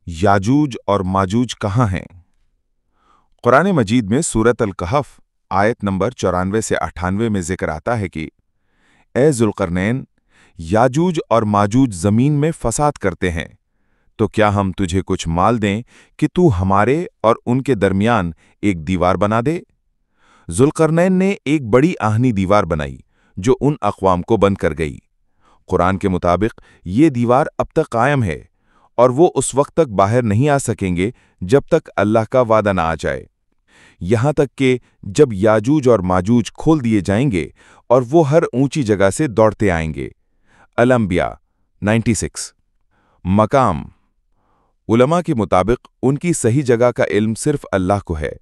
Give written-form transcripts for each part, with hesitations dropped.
याजूज और माजूज कहाँ हैं? कुरान मजीद में सूरत अल-कहफ आयत नंबर 94 से 98 में जिक्र आता है कि ए जुल्करनैन, याजूज और माजूज जमीन में फसाद करते हैं, तो क्या हम तुझे कुछ माल दें कि तू हमारे और उनके दरमियान एक दीवार बना दे? जुल्करनैन ने एक बड़ी आहनी दीवार बनाई जो उन अक़वाम को बंद कर गई। कुरान के मुताबिक ये दीवार अब तक कायम है और वो उस वक्त तक बाहर नहीं आ सकेंगे जब तक अल्लाह का वादा ना आ जाए, यहां तक कि जब याजूज और माजूज खोल दिए जाएंगे और वो हर ऊंची जगह से दौड़ते आएंगे। अल-अंबिया 96। मकाम उलमा के मुताबिक उनकी सही जगह का इल्म सिर्फ अल्लाह को है।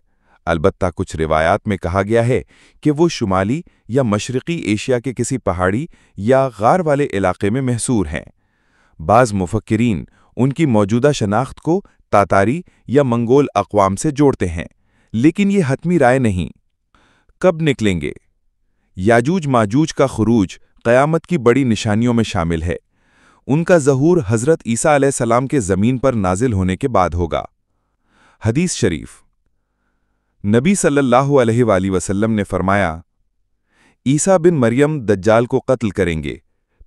अलबत्ता कुछ रिवायात में कहा गया है कि वो शुमाली या मशरक़ी एशिया के किसी पहाड़ी या गार वाले इलाके में महसूर हैं। बाज़ मुफक्किरीन उनकी मौजूदा शनाख्त को तातारी या मंगोल अक़वाम से जोड़ते हैं, लेकिन ये हतमी राय नहीं। कब निकलेंगे? याजूज माजूज का खुरूज क़यामत की बड़ी निशानियों में शामिल है। उनका ज़हूर हज़रत ईसा अलैहिस्सलाम के ज़मीन पर नाजिल होने के बाद होगा। हदीस शरीफ नबी सल्लल्लाहु अलैहि वसल्लम ने फरमाया, ईसा बिन मरियम दज्जाल को कत्ल करेंगे,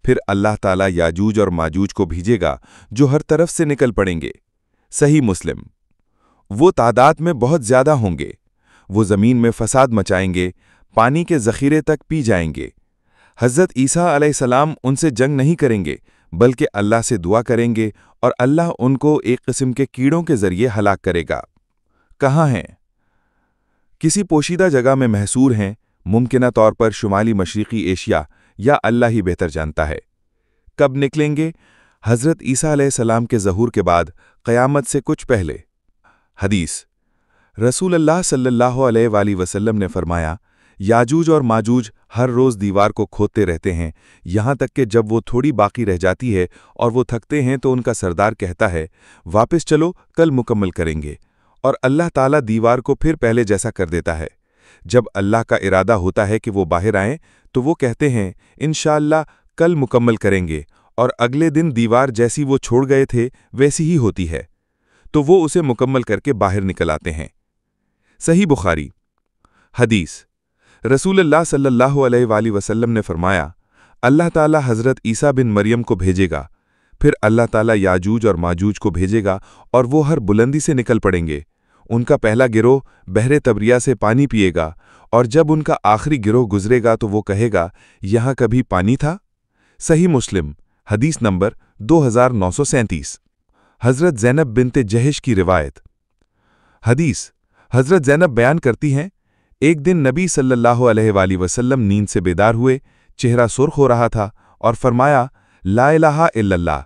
फिर अल्लाह ताला याजूज और माजूज को भेजेगा जो हर तरफ से निकल पड़ेंगे। सही मुस्लिम। वो तादाद में बहुत ज्यादा होंगे। वो जमीन में फसाद मचाएंगे, पानी के ज़ख़ीरे तक पी जाएंगे। हज़रत ईसा अलैहिस्सलाम उनसे जंग नहीं करेंगे बल्कि अल्लाह से दुआ करेंगे और अल्लाह उनको एक किस्म के कीड़ों के जरिए हलाक करेगा। कहाँ हैं? किसी पोशीदा जगह में महसूर हैं, मुमकिना तौर पर शुमाली मशरिकी एशिया, या अल्लाह ही बेहतर जानता है। कब निकलेंगे? हज़रत ईसा अलैहिस्सलाम के ज़हूर के बाद, क़यामत से कुछ पहले। हदीस रसूलुल्लाह सल्लल्लाहु अलैहि वसल्लम ने फरमाया, याजूज और माजूज हर रोज़ दीवार को खोदते रहते हैं, यहाँ तक कि जब वो थोड़ी बाकी रह जाती है और वो थकते हैं तो उनका सरदार कहता है, वापस चलो, कल मुकम्मल करेंगे, और अल्लाह ताला दीवार को फिर पहले जैसा कर देता है। जब अल्लाह का इरादा होता है कि वो बाहर आएं, तो वो कहते हैं, इंशाअल्लाह कल मुकम्मल करेंगे, और अगले दिन दीवार जैसी वो छोड़ गए थे वैसी ही होती है, तो वो उसे मुकम्मल करके बाहर निकल आते हैं। सही बुखारी। हदीस रसूलुल्लाह सल्लल्लाहु अलैहि वसल्लम ने फरमाया, अल्लाह ताला हज़रत ईसा बिन मरियम को भेजेगा, फिर अल्लाह ताला याजूज और माजूज को भेजेगा और वो हर बुलंदी से निकल पड़ेंगे। उनका पहला गिरोह बहरे तबरिया से पानी पिएगा, और जब उनका आखिरी गिरोह गुजरेगा तो वो कहेगा, यहाँ कभी पानी था? सही मुस्लिम हदीस नंबर 2937। हज़रत ज़ैनब बिन्ते जहश की रिवायत। हदीस हज़रत ज़ैनब बयान करती हैं, एक दिन नबी सल्लल्लाहु अलैहि वसल्लम नींद से बेदार हुए, चेहरा सुर्ख हो रहा था, और फरमाया, ला इलाहा इल्लल्लाह,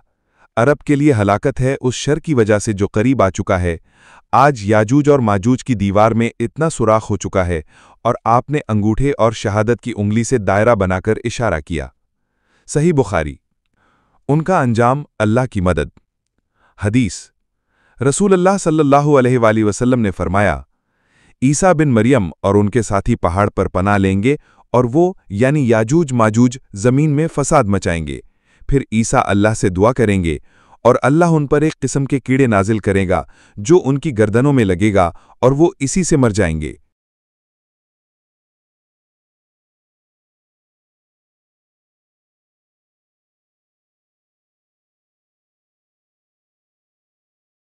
अरब के लिए हलाकत है उस शर की वजह से जो करीब आ चुका है। आज याजूज और माजूज की दीवार में इतना सुराख हो चुका है, और आपने अंगूठे और शहादत की उंगली से दायरा बनाकर इशारा किया। सही बुखारी। उनका अंजाम अल्लाह की मदद। हदीस रसूलुल्लाह सल्लल्लाहु अलैहि वसल्लम ने फरमाया, ईसा बिन मरियम और उनके साथी पहाड़ पर पनाह लेंगे, और वो यानी याजूज माजूज जमीन में फसाद मचाएंगे। फिर ईसा अल्लाह से दुआ करेंगे और अल्लाह उन पर एक किस्म के कीड़े नाजिल करेगा जो उनकी गर्दनों में लगेगा, और वो इसी से मर जाएंगे।